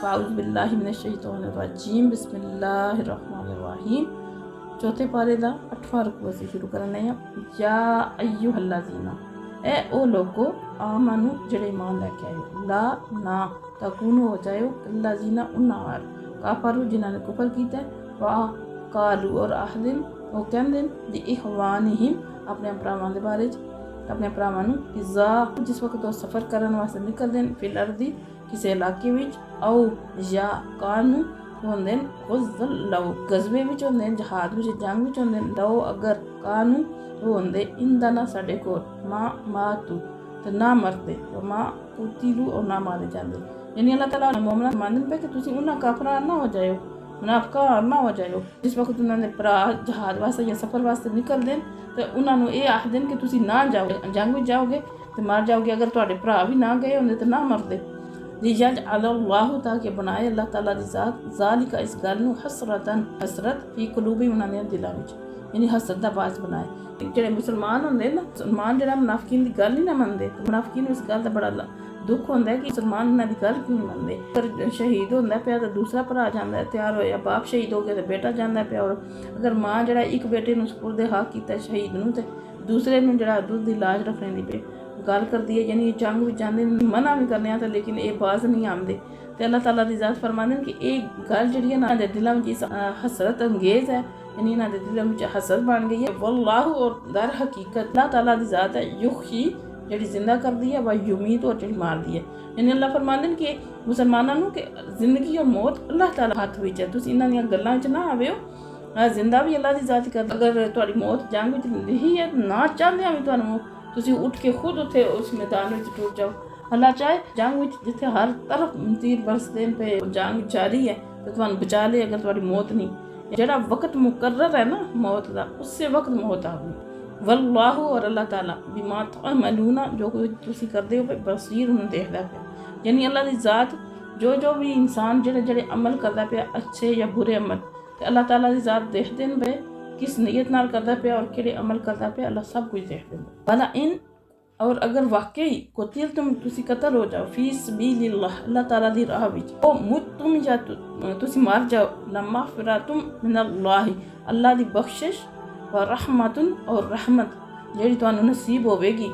फ़ाउज़ु बिल्लाहि मिनश शैतानिर रजीम बिस्मिल्लाहिर्रहमानिर्रहीम। चौथे पारे दा 8वां रुकू असीं शुरू करने हैं। या अय्युहल्लज़ीना, ए ओ लोगो, आमनू जेड़े ईमान लैके आयो, ला ना तकूनु हो जाओ अल्लज़ीना उन्नार काफरू जिन्होंने कुफर कीता है, वा कालू और आखदिन वो कहंदे दी इखवानिहिम अपने भरावां दे बारे च, अपने भरावां नू इज़ा जिस वक्त वो सफ़र करन वास्ते निकलदे न फिल अर्दी किसी इलाके विच, औ या कानू होंदे न गुज़ल लव गज़बे विच होंदे न, जहाद विच जंग विच होंदे न, लव अगर कानू होंदे इंदा ना साडे कोल मां तू ते ना मरदे, मां कुतिलू और ना मारे जाते। यानी अल्लाह ताला मोमना मानन पे कि तुसी उन्हां काफरा ना हो जाओ, मुनाफका ना हो जाओ। जिस वक्त उन्होंने भरा जहाद वास्ते या सफ़र वास्ते निकलते हैं तो उन्होंने ये आखते हैं कि तुसी ना जाओ, जंग में जाओगे तो मार जाओगे, अगर तुहाडे भरा भी ना गए होंदे तो ना मरदे। लियज अल्लाह ताकि बनाए अल्लाह ताला दी ज़ात ज़ालिका इस गल नू हसरतन हसरत फी कुलूबी उन्होंने दिलों विच, यानी हसरत दा बाज बनाए। जेड़े मुसलमान होंदे ना, मुसलमान जेड़ा मुनाफिकीन दी गल नहीं ना मनदे, मुनाफिकीन इस गल दा बड़ा दुख होंदा है कि मुसलमान इन्हां दी गल क्यों नहीं मनदे। अगर शहीद होंदा पिया तो दूसरा भरा जांदा है, तैयार होया बाप शहीद हो गया तो बेटा जांदा पिया, और अगर मां जेड़ा एक बेटे नू सुपुर्द हक कीता शहीद नू ते दूसरे नू जेड़ा दुध दी लाज रखने दी पे गल करदी है, यानी जंग विच जांदे मना भी करने आ लेकिन ये बाज नहीं आंदे। ते अल्लाह ताला दी ज़ात फरमांदे कि ये गल जेड़ी है ना दे दिलां विच हसरत अंगेज है, यानी इन्हां दे दिलां विच हसरत बन गई है। वल्लाहु और दर हकीकत अल्लाह ताला दी ज़ात है युही जेड़ी जिंदा कर दी है, वह युमीत और जेड़ी मार दी है। यानी अल्लाह फरमांदे कि मुसलमानां नू कि जिंदगी और मौत अल्लाह ताला हाथ विच है, तुसीं इन्हां दियां गल्लां च ना आवेओ। जिंदा भी अल्लाह दी ज़ात कर, अगर तुहाडी मौत जंग विच लिखी है ना चाहंदे भी तुहानू तुसीं उठ के खुद उत्थे उस मैदान विच टुर जाओ। अल्लाह चाहे जंग विच जिथे हर तरफ तीर बरसदे पे जंग जारी है तो तुहानू बचा ले, अगर तुहाडी मौत नहीं जेड़ा वक्त मुकर्रर है ना मौत दा उससे वक्त मौत आवे। वल्लाहु और अल्लाह ताला बिमा तअमलूना जो कुछ तुसी करदे हो बसीर उन्हें देखदा पे। यानी अल्लाह दी ज़ात जो भी इंसान जेड़े जेड़े अमल करदा पे अच्छे या बुरे अमल, ते अल्लाह ताला दी ज़ात देखदे न पे किस नीयत नाल करदा पे और केड़े अमल करदा पे, अल्लाह सब कुछ देखदे न। भला इन और अगर वाकई कुतिल तुसी कतल हो जाओ फी सबीलिल्लाह अल्लाह ताला दी राह विच, ओ तुम या तुसी मार जाओ, लम्मा फिरातुम मिनल्लाहि अल्लाह दी बख्शिश व रहमतुन और रहमत जेड़ी तुहानू नसीब होवेगी,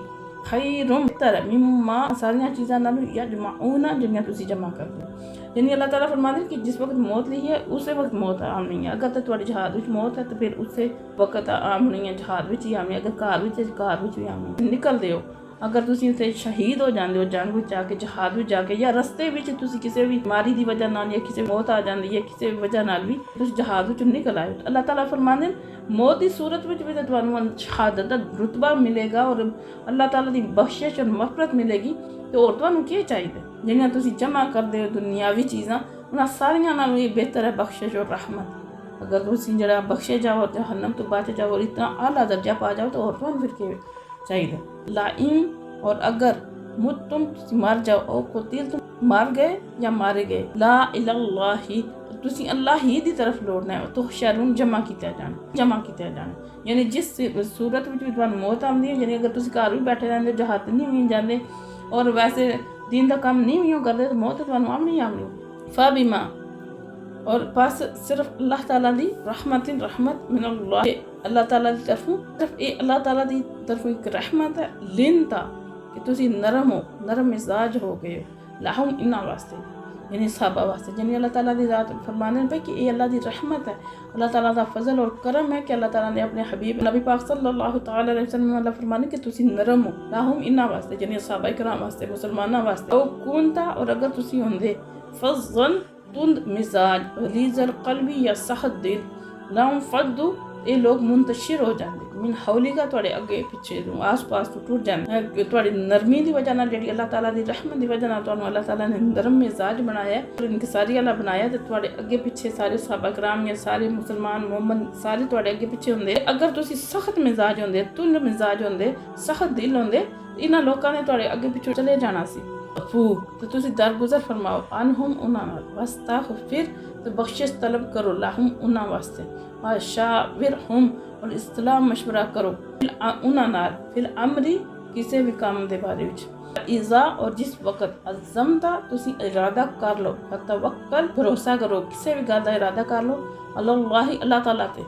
खैरुम बेहतर मिम्मा सारियां चीज़ां नालों यजमाऊना जिन्नियां तुसी जमा करदे हो। यानी अल्लाह ताला फरमांदे कि जिस वक्त मौत लिखी है उसे वक्त मौत आम नहीं है। अगर तो तुहाडी जहाद विच मौत है तो फिर उसे वक्त आम नहीं है, जहाद विच ही आनी है। अगर घर विच भी आनी निकलदे हो, अगर तुसी उत्थे शहीद हो जांदे हो जंग विच जाके जहाद विच जाके, या रस्ते विच तुसी किसी भी बीमारी दी वजह नाल या किसी मौत आ जांदी है किसी वजह नाल भी तुसी जहाद विच निकल आए, तो अल्लाह ताला फरमांदे मौत की सूरत विच भी तुहानू शहादत दा रुतबा मिलेगा और अल्लाह ताला दी बख्शिश और मफरत मिलेगी। तो होर तुहानू की चाहिए जिन्नियां तुसी जमा करदे हो दुनियावी चीज़ां उन्हां सारियां नालों ये बेहतर है बख्शिश और रहमत। अगर तुसी जेड़ा बख्शे जाओ जहन्नम तो बच जाओ और इतना आला दर्जा पा जाओ तो होर तुहानू फिर के चाहिए। लाइन और अगर मुत तुम मर जाओ और कुतिल तुम मार गए या मारे गए, ला इलल्लाहि तुसी अल्लाह ही दी तरफ लौटना है, तो शरून जमा किया जाना। यानी जिस सूरत में भी तुहानू मौत आती है, यानी अगर तुसी घर भी बैठे रहंदे जहाद नहीं भी जाते और वैसे दिन का काम नहीं भी करते तो मौत तुहानू आमनी फाबिमा और बस सिर्फ अल्लाह ताला दी रहमत मिनल्लाह अल्लाह ताला दी तरफों, सिर्फ ये अल्लाह ताला दी तरफों एक रहमत है लिनता कि तुसी नरम मिजाज हो गए हो, लाहुम इन्ना वास्ते यानी सहाबा वास्ते। यानी अल्लाह ताला दी ज़ात फरमाने पे कि ये अल्लाह दी रहमत है, अल्लाह ताला दा फजल और करम है कि अल्लाह ताला ने अपने हबीब नबी पाक सल्लल्लाहु तआला अलैहि वसल्लम अल्लाह फरमाने कि तुसी नरम हो, लाहुम इन्ना वास्ते यानी सहाबा इकराम वास्ते मुसलमाना वास्ते। ओ कुनता और अगर तुसी होंदे फज़न तुंद मिजाज गलीज़ल क़ल्बी या सख्त दिल, लाहुम फद्दू ये लोग मुंतशिर हो जाते मिन हौलिका तुहाडे अगे पिछे आस पास तो टूट जाते। तुहाडी नरमी की वजह नाल जेहड़ी अल्लाह ताला दी रहमत की वजह नाल तुहानू अल्लाह ताला ने नरम मिजाज बनाया और इनकिसारी वाला बनाया, तो तुहाडे अगे पिछे सारे सहाबा कराम या सारे मुसलमान मोमन सारे तुहाडे अगे पिछे होंदे। अगर तुसी सख्त मिजाज होंदे, तुंद मिजाज होंदे, सख्त दिल होंदे, इन्हां लोकां ने तुहाडे अगे पिछे चले जाना सी। तो तुसी दरगुजर फरमाओ अनहुम उन्हां नाल वस्तागफिर तो बख्शिश तलब करो लाहुम उन्हां वास्ते, शाविरहुम और इस्लाम मशवरा करो उन्हां नाल फिल अमरी किसी भी काम के बारे में। इज़ा और जिस वक्त अज़मता तुसी इरादा कर लो, फतवक्कल भरोसा करो, किसी भी गल का इरादा कर लो अल्लाह अल्लाह ताला ते,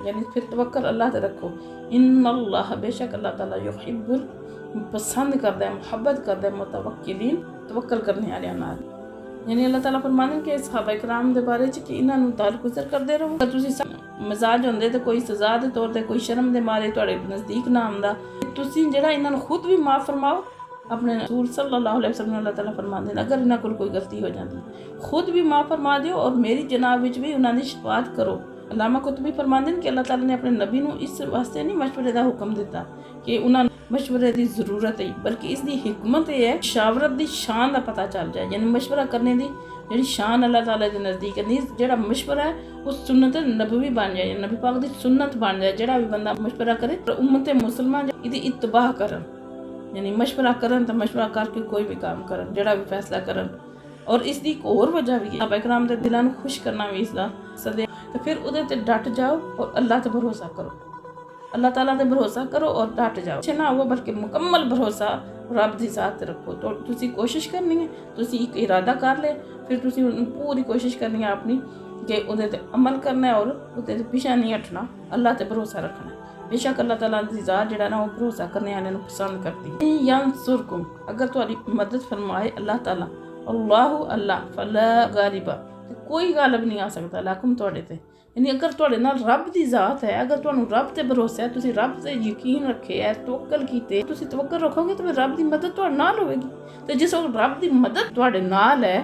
यानी फिर तवक्कल अल्लाह ते रखो। इन्नल्लाह बेशक अल्लाह ताला युहिब्बुल पसंद करता है, मुहब्बत करता है मुतवक्किलीन तवक्कल करने वाले नाल। यानी अल्लाह ताला फरमांदे कि सहाबा इकराम दे बारे च कि इन्हां नूं दरगुजर करदे रहो। अगर तुसीं मजाज होंदे तो कोई सज़ा दे तौर ते कोई शर्म दे मारे तुहाडे नज़दीक ना आंदा, तुसीं जेहड़ा इन्हां नूं खुद भी माफ़ फरमाओ। अपने रसूल सल्लल्लाहु अलैहि वसल्लम अल्लाह ताला फरमांदे ने अगर इन्हां कोल कोई गलती हो जाती खुद भी माफ़ फरमा दिओ और मेरी जनाब विच भी उन्हां दी शफाअत करो। अल्लामा कुतुबी फरमांदे ने कि अल्लाह ताला ने अपने नबी नूं इस वास्ते नहीं मशवरे का हुक्म दिता कि उन्हां मशवरे की जरूरत है, बल्कि इसकी हिकमत यह है शावरत की शान का पता चल जाए। यानी मशवरा करने की जी शान अल्लाह ताला के नज़दीक है। जो मशवरा है वो सुन्नत नबवी बन जाए, नबी पाक की सुन्नत बन जाए। जोड़ा भी बंदा मशवरा करे उम्मत मुसलमान इसकी इत्तबा करन, यानी मशवरा करन तो मशवरा करके कोई भी काम करन, जोड़ा भी फैसला करन। और इसकी एक होर वजह भी है, सहाबा इकराम दे दिलां नूं खुश करना भी इसका सदे। तो फिर उहदे ते डट जाओ और अल्लाह ते भरोसा करो, अल्लाह ताला ते भरोसा करो और डट जाओ। अच्छे ना हो बल्कि मुकम्मल भरोसा रब दी ज़ात ते रखो। तो तुसी कोशिश करनी है, तुसी एक इरादा कर ले, फिर तुसी पूरी कोशिश करनी है अपनी कि उहदे ते अमल करना है और उहदे ते पीछे नहीं हटना, अल्लाह ते भरोसा रखना है। बेशक अल्लाह ताला दी ज़ात जेड़ा ना वो भरोसा करने वाले नूं पसंद करती है। यंसुरकुम अगर तुहाडी मदद फरमाए अल्लाह ताला, अल्लाहु अल्लाह फला गालिबा कोई गालिब नहीं आ सकता लकुम तुहाडे ते। यानी अगर तुहाडे नाल रब दी ज़ात है, अगर तुहानूं रब ते भरोसा है, तुसीं रब ते यकीन रखे है, तवक्कल कीते, तुसीं तवक्कल रखोगे तो फिर रब दी मदद तुहाडे नाल होवेगी। तो जिस वक्त रब दी मदद तुहाडे नाल है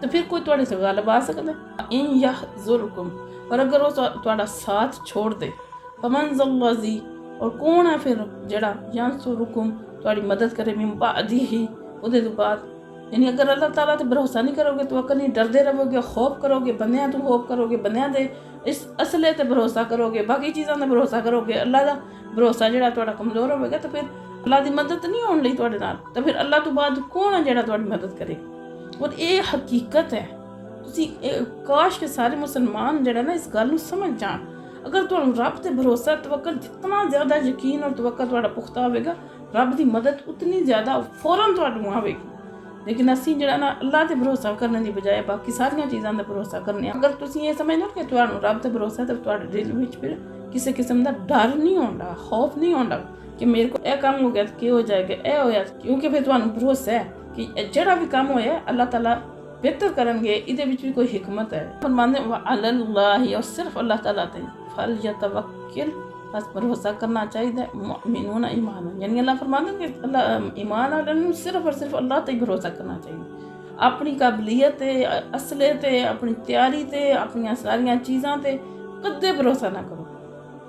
तो फिर कोई तुहाडे ते गालिब आ सकदा है। इन यहज़ुरकुम और अगर वो तुहाडा साथ छोड़ दे, फमन ज़ल्लज़ी और कौन है फिर जेड़ा यंसुरुकुम तुहाडी मदद करे मिन बादिही उहदे तो बाद। यानी अगर अल्लाह ताला ते भरोसा नहीं करोगे तो अगर नहीं डरदे रहोगे, खौफ करोगे, बंदियां तो खौफ करोगे, बंदियां दे इस असले ते भरोसा करोगे, बाकी चीज़ों ते भरोसा करोगे, अल्लाह दा भरोसा जेड़ा तुहाडा कमज़ोर होवेगा तो फिर अल्लाह दी मदद नहीं होने लई तुहाडे नाल। तो फिर अल्लाह तो बाद कौन है जेड़ा तुहाडी मदद करे। और ये हकीकत है, तुसी काश के सारे मुसलमान जेड़ा ना इस गल नूं समझ जान। अगर तुहानूं रब ते भरोसा तवक्कल जितना ज़्यादा यकीन और तवक्कल तुहाडा पुख्ता होवेगा, रब दी मदद उतनी ज़्यादा फौरन तुहानूं आवेगी। लेकिन असी जेड़ा ना अल्लाह ते भरोसा करने की बजाय बाकी सारियां चीज़ों का भरोसा करने। अगर तुसीं ये समझ लो कि तुहानूं रब ते भरोसा है तो तुहाडे दिल विच फिर किसी किस्म का डर नहीं होंदा, खौफ नहीं होंदा कि मेरे को यह काम हो गया तो क्या हो जाएगा, यह होया, क्योंकि फिर तुहानूं भरोसा है कि जेड़ा भी काम होया अल्लाह ताला बेहतर करनगे, इहदे विच भी कोई हिकमत है। फरमांदे व अलल्लाहि और सिर्फ अल्लाह ताला ते फल यतवक्किल बस भरोसा करना चाहिए। मुमिनून ईमान यानी अल्लाह फरमाते हैं कि अल्लाह ईमान वाले नूं सिर्फ और सिर्फ अल्लाह ते ही भरोसा करना चाहिए। अपनी काबलियत ते, असले ते, अपनी तैयारी ते, अपनी सारियां चीज़ां ते कदे भरोसा ना करो,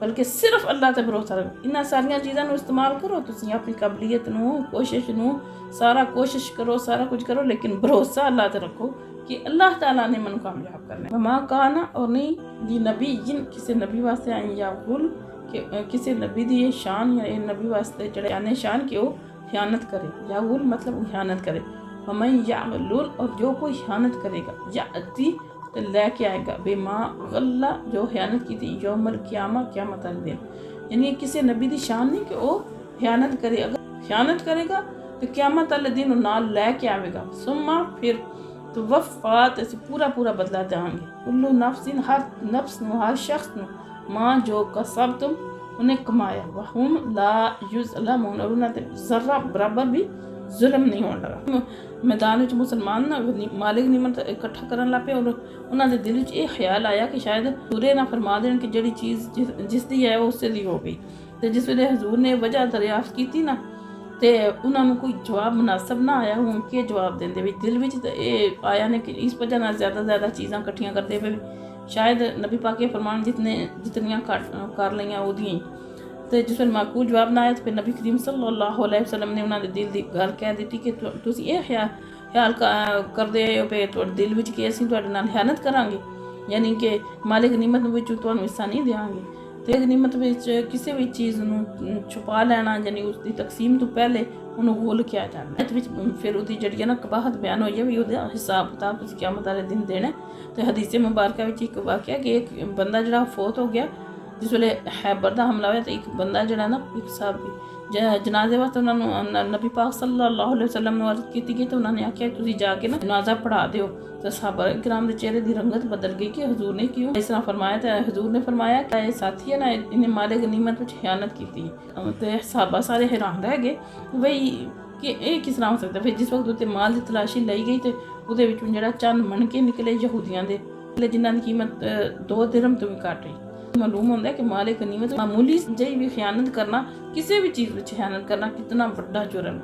बल्कि सिर्फ अल्लाह ते भरोसा रखो। इन्हां सारियां चीज़ां नूं इस्तेमाल करो, तुसीं अपनी काबलियत नूं, कोशिश नूं, सारा कोशिश करो, सारा कुछ करो, लेकिन भरोसा अल्लाह ते रखो कि अल्लाह ताला ने मैनूं कामयाब करना है। मां काना और नहीं जी नबी जिन किसी नबी वास्ते आई या गुल कि किसी नबी दी ये शान या ये नबी वास्ते चढ़े आने शान कि वो ख़यानत करे, या गुल मतलब ख़यानत करे। वमन यागलुल और जो कोई ख़यानत करेगा या अति तो लेके आएगा बेमा गल्ला जो ख़यानत की थी यौमल क़यामा क़यामत वाले दिन। यानी किसी नबी दी शान नहीं कि वो ख़यानत करे, अगर ख़यानत करेगा तो क़यामत वाले दिन नाल लेके आवेगा। सुम्मा फिर तो वफ़ात ऐसे पूरा पूरा बदला देंगे। कुल्लू नफ्सिन हर नफ्स नूं, हर शख्स नूं माँ जो कसब तुम उन्हें कमाया वहुम ला युज़लमून और उन्हें ज़र्रा बराबर भी जुल्म नहीं होने लगा। मैदान में मुसलमान ना मालिक निमत इकट्ठा करन लग पे और उन्होंने दिल में ये ख्याल आया कि शायद पूरे ना फरमा देन कि जी चीज़ जिसकी है वो उससे दी हो गई। तो जिस वे हजूर ने वजह दरियाफ्त की थी ना तो उन्होंने कोई जवाब मुनासब ना आया, हूँ के जवाब देंदे भी दिल में ये आया ने कि इस वजह ना ज़्यादा चीज़ां कट्ठियां करते हुए शायद नबी पाक के फरमान जितनियां कर लियां ओदियां। तो जिस वेले माकूल जवाब ना आया तो फिर नबी करीम सल्लल्लाहु अलैहि वसल्लम ने उन्होंने दिल की गल कह दी कि तुसीं ये ख्याल करदे हो पे तुहाडे दिल विच कि असीं तुहाडे नाल ख़यानत करांगे, यानी कि मालिक निमत विच तुहानूं हिस्सा नहीं देंगे। तो निमत विच किसी भी चीज़ नूं छुपा लेना यानी उसकी तकसीम तो पहले उन्होंने गोल किया जाना। फिर उसकी जी ना कबाहत बयान हुई है भी वो हिसाब किताब तुसीं क़यामत वाले दिन देना। तो हदीसे मुबारक में एक वाक़या कि एक बंदा जो फोत हो गया जिस वे हैबर का हमला होया तो एक बंदा जो ना एक साहब जनाजे वास्ते उन्होंने नबी पाक सल्लल्लाहु अलैहि वसल्लम ने अर्ज की तो उन्होंने आख्या तुसीं जाके ना जनाजा पढ़ा दिओ। तो सहाबा किराम के चेहरे की रंगत बदल गई कि हजूर ने क्यों इस तरह फरमाया। तो हजूर ने फरमाया कि ये साथी है ना, इन्हें माले गनीमत में खयानत की। तो सहाबा सारे हैरान रह गए बई कि यह किस तरह हो सकता। फिर जिस वक्त उत्ते माल की तलाशी लाई गई तो ਉਹਦੇ ਵਿੱਚੋਂ ਜਿਹੜਾ ਚੰਦ ਮਣ ਕੇ ਨਿਕਲੇ ਯਹੂਦੀਆਂ ਦੇ, ਜਿਨ੍ਹਾਂ ਦੀ ਕੀਮਤ 2 ਦਿਰਹਮ ਤੋਂ ਵੀ ਘੱਟ ਹੈ। मालूम होता है कि माले गनीमत मामूली जही भी खयानत करना, किसी भी चीज़ में खयानत करना कितना बड़ा जुर्म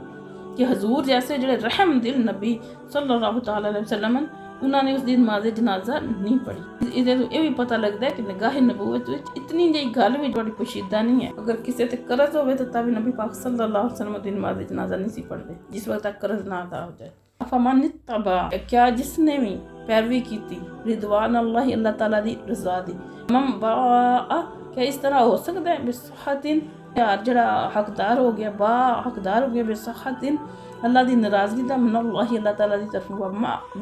कि हजूर जैसे जो रहम दिल नबी सल्लल्लाहु तआला अलैहि वसल्लम उन्होंने उस दिन नमाज़े जनाजा नहीं पढ़ी। ये तो भी पता लगता है कि निगाह नबूवत इतनी जी गल भी बड़ी पोशीदा नहीं है। अगर किसी ते कर्ज हो तो तभी नबी पाक सल्लल्लाहु अलैहि वसल्लम दिन नमाज़े जनाजा नहीं सी पढ़ते जिस वक्त तक कर्ज ना अदा हो जाए। अफमन तबा, क्या जिसने भी पैरवी की रिदवान अल्लाह ताला दी रज़ा दी, मम बा क्या इस तरह हो सकता है बेसहतिन यार जड़ा हकदार हो गया, बा हकदार हो गया बेसहतिन अल्लाह दी नाराज़गी दा मन अल्लाह ताला दी तरफ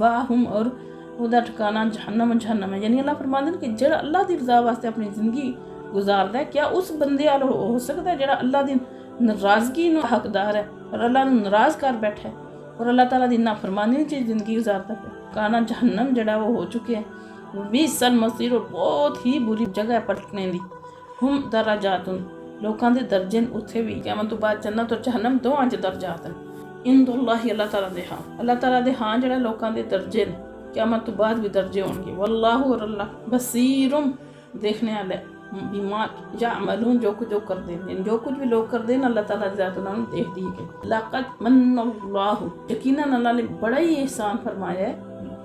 वाहुम और उदा ठिकाना जहन्नम जहन्नम है। यानी अल्लाह फरमाते हैं कि जड़ा अल्लाह दी रज़ा वास्ते अपनी ज़िंदगी गुजारदा है, क्या उस बंदे वाल हो सकता है जड़ा अल्लाह दी नाराज़गी नूं हकदार है और अल्लाह नूं नाराज़ कर बैठा है और अल्लाह ताला दी नाफरमानी च ज़िंदगी गुजारता है। काना जहन्नम जड़ा वो हो चुके हैं। 20 साल मसीर और बहुत ही बुरी जगह पटकने दी। हम दराजातुन लोगों के दर्जे उत्थे भी क़यामत तो बाद जन्नत और जहन्नम दोवां च दर्जात हैं। इंदुल्लाहि अल्लाह ताला दे हाँ, अल्लाह ताला दे हाँ जड़ा लोगों के दर्जे ने क़यामत तो बाद भी दर्जे होंगे। वल्लाहु और अल्लाह बसीरुम देखने वाले बीमा या अमलून जो कुछ करते हैं, जो कुछ भी लोग करते हैं अल्लाह ताला ज़ात उन्होंने देख दी है। लाक़द मन्नल्लाहु यकीनन अल्लाह ने बड़ा ही एहसान फरमाया है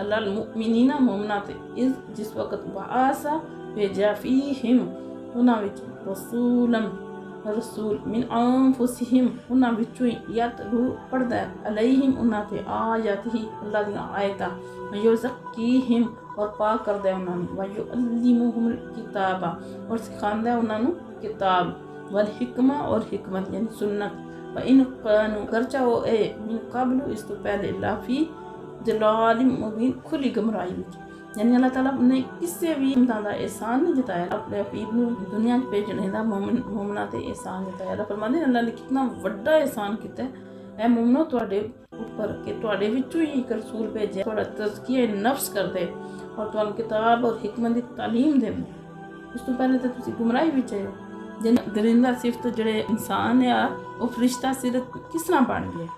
अल्लाह मुमिनीना मोमनाते इस जिस वक्त बासा भेजा फीहिम उन्हां विच रसूलन रसूल मिन अनफुसिहिम उन्हां विचों यतलू पढ़दा अलैहिम उन्हां ते आयतिही अल्लाह दी आयतां युज़क्कीहिम और पाक करदा उन्हां व युअल्लिमुहुल किताबा और सिखांदा उन्हां नु किताब वल हिकमा और हिकमत यानी सुन्नत व इन कानू करचा ओ ए मिन कबलु इस तो पहले लाफी जलालिम मुबीन खुली गमराई विच। यानी अल्लाह ताला ने किसी भी इंसान का एहसान नहीं जताया, अपने हबीब नूं दुनिया च भेजने का मोमना ते एहसान जताया। अल्लाह फरमांदे अल्लाह ने कितना वड्डा एहसान किया है मोमनो तुहाडे उपर कि तुहाडे विचों ही एक रसूल भेजे तुहाडा तज़किया नफ्स करदे और तुहानूं किताब और हिकमत की तालीम देंदे। उस तो पहले तो तुसीं गुमराही विच हो। जिन्हें दरिंदा सिफत जिहड़े इंसान है वो फरिश्ता सिरत किस तरह बन गया,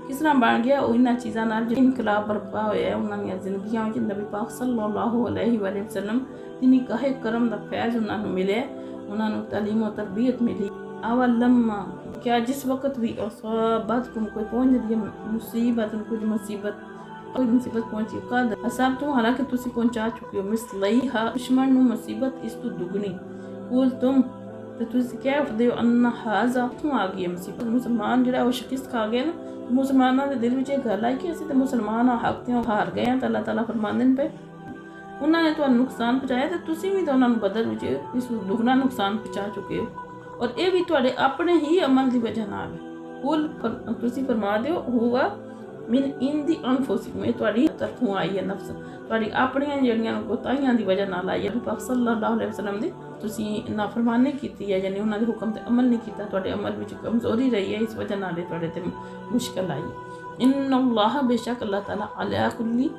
किस तरह बन गया वो इन्हां चीज़ां नाल जो इनकलाब बरपा होया उन्हां दी जिंदगियां विच नबी पाक सल्लल्लाहु अलैहि वसल्लम दी निगाह करम दा फैज़ उन्हां नूं मिले, उन्हां नूं तालीम और तरबियत मिली। अवलम्मा क्या जिस वक्त भी असाबतकुम कोई पहुंच दी मुसीबत कुछ मुसीबत कोई मुसीबत पहुंची कद असाब तुम हालांकि तुसी पहुंचा चुके हो मिसलईहा दुश्मन नूं मुसीबत इस तो दुगनी कुल तुम तो तुसी क्या आखदे हो अन्ना हाजा तुम आ गई मुसीबत। मुसलमान जिहड़ा वो शिकस्त खा गया ना, मुसलमानों के दिल में एक गल आई कि असीं तो मुसलमान हक ते हार गए हैं। तो अल्लाह ताला फरमांदे ने पे उन्होंने तुहानूं नुकसान पहुँचाया तो तुसीं भी तो उन्होंने बदल में इस दुगना नुकसान पहुँचा चुके हो और ये भी तुहाडे अपने ही अमल की वजह नाल कुल तुसीं फरमा दिओ हुआ मिन इन दी अनफुसिकुम तुहाडी तरफों आई है नफ्स तुहाडी अपनियां जड़ियां कोताहियां दी वजह नाल आई है। पाक सल्लल्लाहु अलैहि वसल्लम दी तुसीं नाफरमानी कीती है यानी उन्हां दे हुक्म ते अमल नहीं कीता, तुहाडे अमल विच कमजोरी रही है, इस वजह नाल तुहाडे ते मुश्किल आई। इन्नल्लाह बेशक अल्लाह ताला अला कुल्ली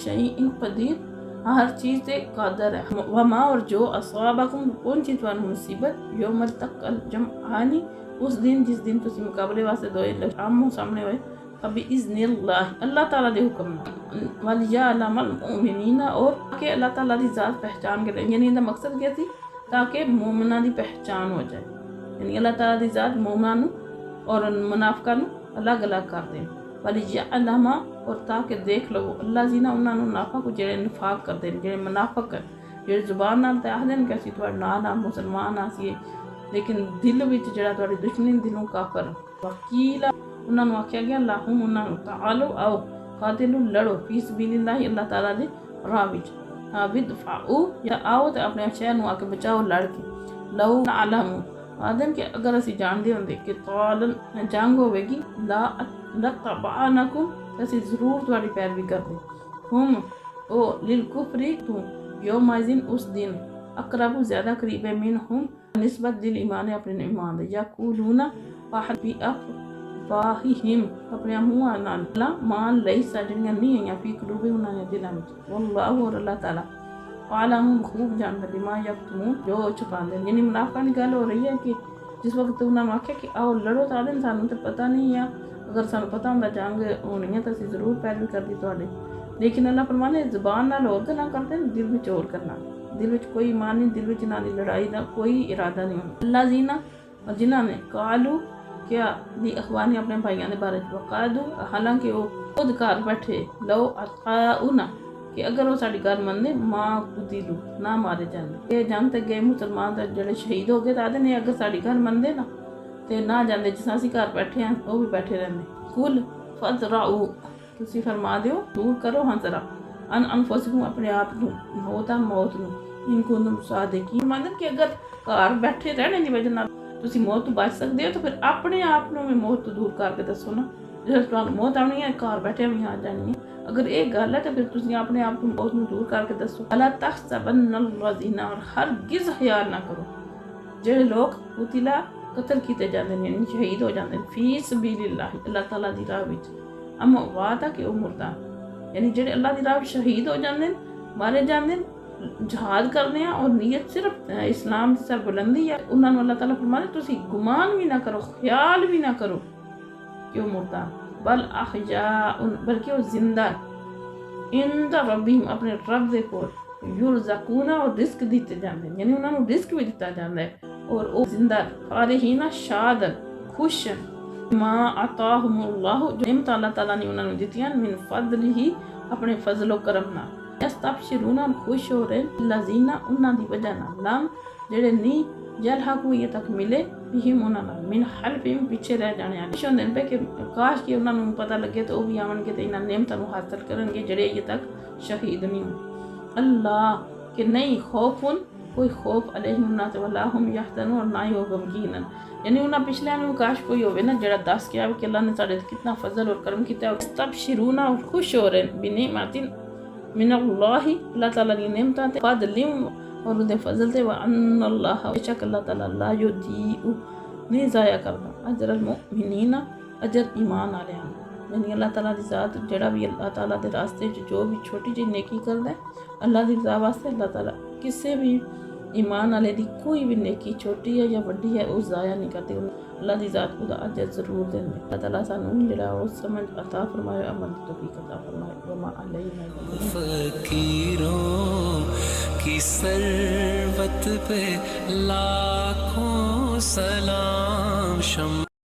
शैइन कदीर हर चीज़ से कादर है। वमा और जो असाबकुम कौन चीज़ तुहानूं मुसीबत यौमल तक़ल जमआनी उस दिन जिस दिन तुसीं मुकाबले वास्ते दो आमो सामने होए अभी इज़्निल्लाह अल्लाह ताला दे हुक्म वल यअलमल मुमिनीना और कि अल्लाह ताला दी ज़ात पहचान के यानी इहदा मकसद क्या थी ताकि मोमिना दी पहचान हो जाए। यानी अल्लाह ताला दी ज़ात मोमिना नूं और मुनाफिकां नूं अलग अलग कर दे वल यअलमा और ताकि देख लो अल्लाह जी ना उन्हां नूं नाफिक जिहड़े निफाक करदे ने जिहड़े मुनाफिक जिहड़े जुबान नाल ते आखदे ने कि असीं तुहाडे नाल मुसलमान आसीए लेकिन दिल विच जिहड़ा तुहाडी दुश्मनी दिलों काफर वकीला उन्होंने आख्या गया लाहुम उन्होंने तालो आओ कातिलू लड़ो फी सबीलिल्लाह अल्लाह ताला दे राह विच विदफाउ या आओ तो अपने शहर नूं आके बचाओ लड़ के लऊ अलम आदम के अगर असी जानते होंगे कि तालन जंग होगी ला लतबानकुम असी जरूर तुहाडी पैरवी करदे हम ओ लिल कुफरी तू यौमाइज़िन उस दिन अकरबु ज़्यादा करीब है मिन हम निस्बत दिल ईमान है अपने ईमान दे या कूलूना वाहबी अफवाहिहिम अपने मुँह नाल मान लई सजनियां नहीं आईयां फी कलूबी उन्होंने दिलों में वल्लाहु और अल्लाह ताला आलम खूब जानते बिमा यक्तमून जो छुपाते हैं। यानी मुनाफा की गल हो रही है कि जिस वक्त उन्होंने आख्या कि आओ लड़ो तो आदे सानू तो पता नहीं है, अगर सानू पता होंदा जंग होनी है तो असीं जरूर पैरवी करदी तुहाडे, लेकिन अल्लाह फरमाने ज़ुबान नाल होर गल्लां करदे ने, दिल विच होर करना, दिल विच कोई ईमान नहीं, दिल विच ना दी लड़ाई दा कोई इरादा नहीं होंदा। अल्लाह जीना और जिन्हां ने कालू क्या दी अखवानी अपने भाइयों के बारे में वकादू हालांकि वो खुद घर बैठे लो अताउना कि अगर वो साड़ी गल मनते माँ कुदिलू ना मारे जाते, ये जंग तक गए मुसलमान तो जोड़े शहीद हो गए तो आते ने अगर साड़ी गल मनते ना तो ना जाते, जिस असीं घर बैठे हैं वो भी बैठे रहते। कुल फज़राऊ तुसी फरमा दियो दूर करो हाँ जरा अन अनफुसकुम अपने आप मौत नूं इनको तुम सादिकीन मतलब कि अगर घर बैठे रहने की वजह नाल तुसी मौत तो बच सकते हो तो फिर अपने आप नूं भी मौत तो दूर करके दसो ना, जो तुहानूं मौत आनी है घर बैठे भी आ जानी है, अगर ये गल है तो फिर तुसी अपने आप को मौत नूं दूर करके दसो। अला तहसबन्नल्लज़ीना और हरगिज़ ख्याल ना करो जेड़े लोग कुतिला कतल किए जाते हैं यानी शहीद हो जाते हैं फी सबीलिल्लाह अल्लाह ताला दी राह विच अमवात कि वो मुर्दा यानी जेड़े अल्लाह दी राह विच शहीद हो जाते हैं मारे जाते हैं जहाद करते हैं और नीयत सिर्फ इस्लाम की सरबुलंदी है, उन्होंने अल्लाह ताला फरमाते तुसी गुमान भी ना करो ख्याल भी ना करो कि वो मुर्दा बल अहया बल्कि वो जिंदा इंदा रब्बिहिम अपने रब दे कोल युरज़क़ूना और रिस्क दिते जाते हैं यानी उन्होंने रिस्क भी दिता जाता है और वो जिंदा फारिहीना शाद खुश माँ अताहुमुल्लाहु जो नियमत अल्लाह ताला ने उन्होंने दित्तियां मिन फज़लिही अपने फजलो करम नाल यस्तबशिरूना खुश हो रहे लजीना उन्हां दी वजह नाल लम जेड़े नी यलहकू ये तक मिले बिहिम उन्हां नाल मिन हल्फिम पीछे रह जाने वाले खुश होंदे पे कि काश कि उन्हां नूं पता लगे तो वो भी आवणगे ते इन्हां नेमतां नूं हासिल करनगे जेड़े ये तक शहीद नहीं हो। अल्लाह कि नहीं खौफुन कोई खौफ अलैहिम ना ते वला हुम यहज़नून और ना ही वो गमगीन यानी उन्हां पिछले में काश कोई होवे ना जेड़ा दस के आवे कि अल्लाह ने साडे कितना फजल और करम कीता है तबशिरूना और खुश हो रहे बिनिमातिन मिनल्लाहि अल्लाह ताला दी नेमतां ते फज़लिम और उदे फजल ते व अन्नल्लाह बेशक अल्लाह ताला ला युदीउ नहीं ज़ाया करदा अजरल मुमिनीना अजर ईमान वालेयां यानी अल्लाह ताला दी ज़ात जेड़ा भी अल्लाह ताला दे रास्ते च जो भी छोटी जी नेकी करदा है अल्लाह दी रज़ा वास्ते अल्लाह ताला किसी भी ईमान वाले दी कोई भी नेकी छोटी है या बड़ी है वो ज़ाया नहीं करते, अल्लाह दी ज़ात उदा अजर ज़रूर देंगे। अल्लाह ताला सानू जेड़ा वो समझ अता फरमाए अमल की तौफीक अता फरमाए वमा अलैना फकीरों की सरवत पे लाखों सलाम शम